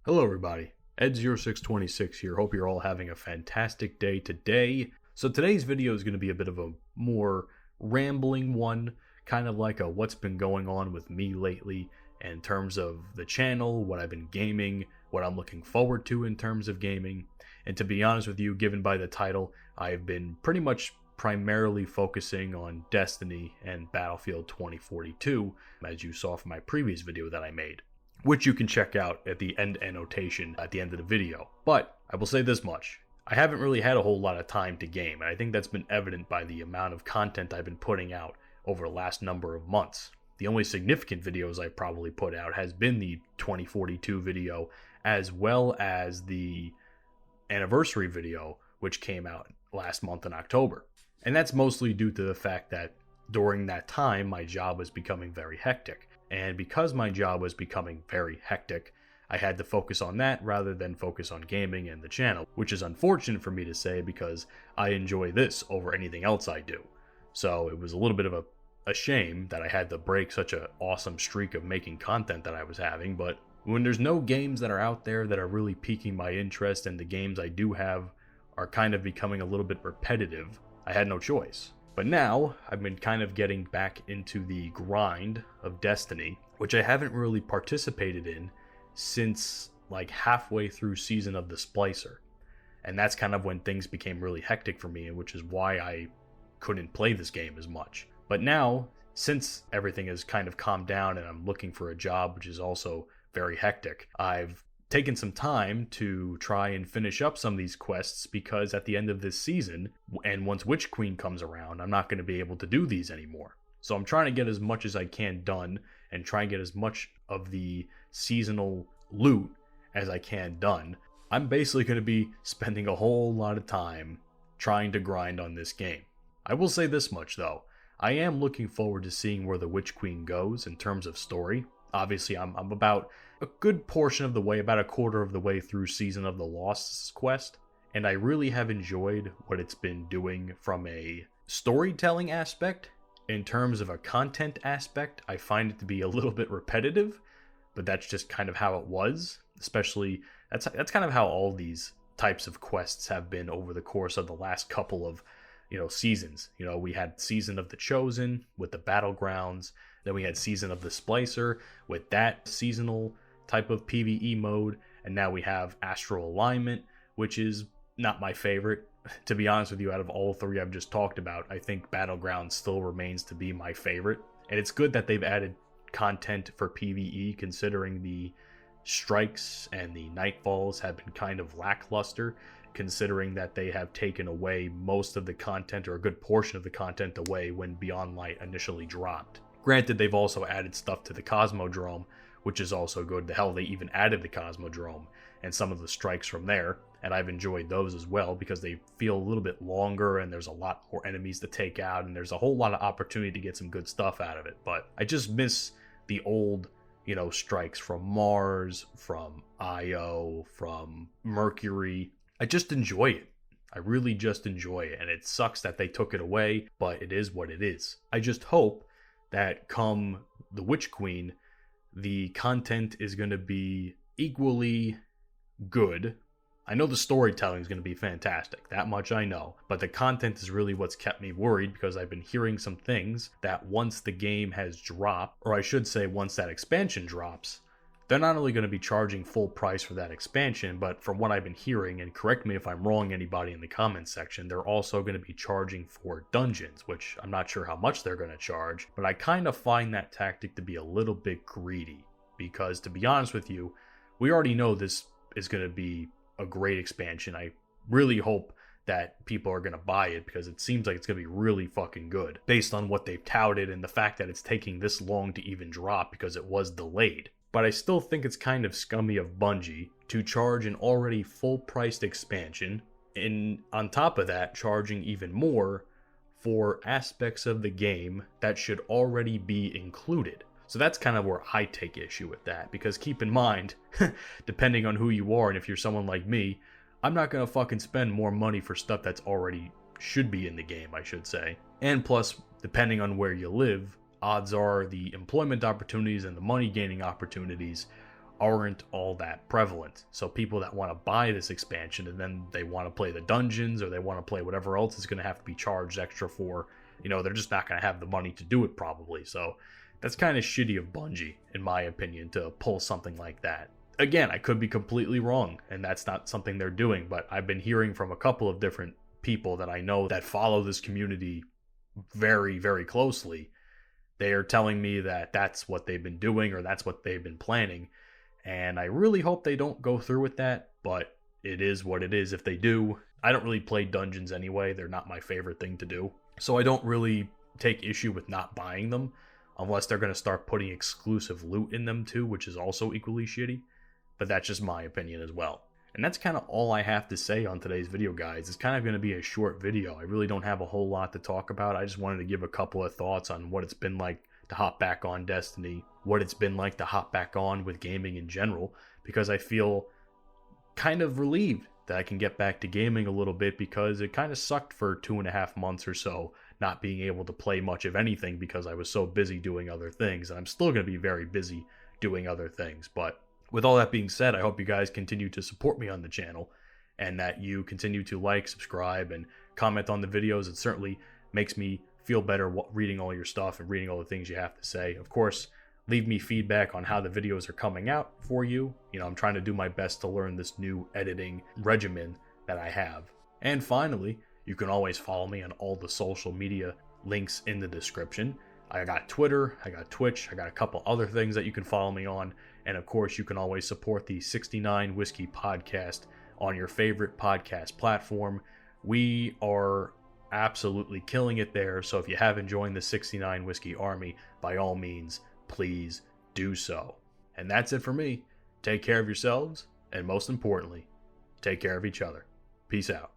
Hello everybody, Ed0626 here. Hope you're all having a fantastic day today. So today's video is going to be a bit of a more rambling one, kind of like a what's been going on with me lately in terms of the channel, what I've been gaming, what I'm looking forward to in terms of gaming. And to be honest with you, given by the title, I've been pretty much primarily focusing on Destiny and Battlefield 2042, as you saw from my previous video that I made, which you can check out at the end annotation at the end of the video. But I will say this much. I haven't really had a whole lot of time to game, and I think that's been evident by the amount of content I've been putting out over the last number of months. The only significant videos I've probably put out has been the 2042 video, as well as the anniversary video, which came out last month in October. And that's mostly due to the fact that during that time, my job was becoming very hectic. And because my job was becoming very hectic, I had to focus on that rather than focus on gaming and the channel, which is unfortunate for me to say because I enjoy this over anything else I do. So it was a little bit of a shame that I had to break such an awesome streak of making content that I was having, but when there's no games that are out there that are really piquing my interest and the games I do have are kind of becoming a little bit repetitive, I had no choice. But now, I've been kind of getting back into the grind of Destiny, which I haven't really participated in since like halfway through Season of the Splicer. And that's kind of when things became really hectic for me, which is why I couldn't play this game as much. But now, since everything has kind of calmed down and I'm looking for a job, which is also very hectic, I've taken some time to try and finish up some of these quests because at the end of this season, and once Witch Queen comes around, I'm not going to be able to do these anymore. So I'm trying to get as much as I can done and try and get as much of the seasonal loot as I can done. I'm basically going to be spending a whole lot of time trying to grind on this game. I will say this much though, I am looking forward to seeing where the Witch Queen goes in terms of story. Obviously, I'm about a good portion of the way, about a quarter of the way through Season of the Lost's quest, and I really have enjoyed what it's been doing from a storytelling aspect. In terms of a content aspect, I find it to be a little bit repetitive, but that's just kind of how it was. Especially, that's kind of how all these types of quests have been over the course of the last couple of seasons. We had Season of the Chosen with the Battlegrounds. Then we had Season of the Splicer with that seasonal type of PvE mode. And now we have Astral Alignment, which is not my favorite. To be honest with you, out of all three I've just talked about, I think Battlegrounds still remains to be my favorite. And it's good that they've added content for PvE, considering the strikes and the nightfalls have been kind of lackluster, considering that they have taken away most of the content, or a good portion of the content, away when Beyond Light initially dropped. Granted, they've also added stuff to the Cosmodrome, which is also good. The hell, they even added the Cosmodrome and some of the strikes from there, and I've enjoyed those as well because they feel a little bit longer and there's a lot more enemies to take out and there's a whole lot of opportunity to get some good stuff out of it. But I just miss the old, strikes from Mars, from Io, from Mercury. I just enjoy it. I really just enjoy it, and it sucks that they took it away, but it is what it is. I just hope that come the Witch Queen, the content is going to be equally good. I know the storytelling is going to be fantastic, that much I know, but the content is really what's kept me worried because I've been hearing some things that once the game has dropped, or I should say once that expansion drops, they're not only going to be charging full price for that expansion, but from what I've been hearing, and correct me if I'm wrong, anybody in the comments section, they're also going to be charging for dungeons, which I'm not sure how much they're going to charge, but I kind of find that tactic to be a little bit greedy, because to be honest with you, we already know this is going to be a great expansion. I really hope that people are going to buy it because it seems like it's going to be really fucking good based on what they've touted and the fact that it's taking this long to even drop because it was delayed. But I still think it's kind of scummy of Bungie to charge an already full-priced expansion, and on top of that, charging even more for aspects of the game that should already be included. So that's kind of where I take issue with that, because keep in mind, depending on who you are, and if you're someone like me, I'm not going to fucking spend more money for stuff that's already should be in the game, I should say. And plus, depending on where you live, odds are the employment opportunities and the money gaining opportunities aren't all that prevalent. So people that want to buy this expansion and then they want to play the dungeons or they want to play whatever else is going to have to be charged extra for, they're just not going to have the money to do it probably. So that's kind of shitty of Bungie, in my opinion, to pull something like that. Again, I could be completely wrong, and that's not something they're doing, but I've been hearing from a couple of different people that I know that follow this community very, very closely. They are telling me that that's what they've been doing or that's what they've been planning. And I really hope they don't go through with that, but it is what it is if they do. I don't really play dungeons anyway. They're not my favorite thing to do. So I don't really take issue with not buying them unless they're going to start putting exclusive loot in them too, which is also equally shitty. But that's just my opinion as well. And that's kind of all I have to say on today's video, guys. It's kind of going to be a short video. I really don't have a whole lot to talk about. I just wanted to give a couple of thoughts on what it's been like to hop back on Destiny, what it's been like to hop back on with gaming in general, because I feel kind of relieved that I can get back to gaming a little bit, because it kind of sucked for 2.5 months or so not being able to play much of anything because I was so busy doing other things, and I'm still going to be very busy doing other things. But with all that being said, I hope you guys continue to support me on the channel and that you continue to like, subscribe, and comment on the videos. It certainly makes me feel better reading all your stuff and reading all the things you have to say. Of course, leave me feedback on how the videos are coming out for you. I'm trying to do my best to learn this new editing regimen that I have. And finally, you can always follow me on all the social media links in the description. I got Twitter, I got Twitch, I got a couple other things that you can follow me on. And of course, you can always support the 69 Whiskey Podcast on your favorite podcast platform. We are absolutely killing it there. So if you haven't joined the 69 Whiskey Army, by all means, please do so. And that's it for me. Take care of yourselves, and most importantly, take care of each other. Peace out.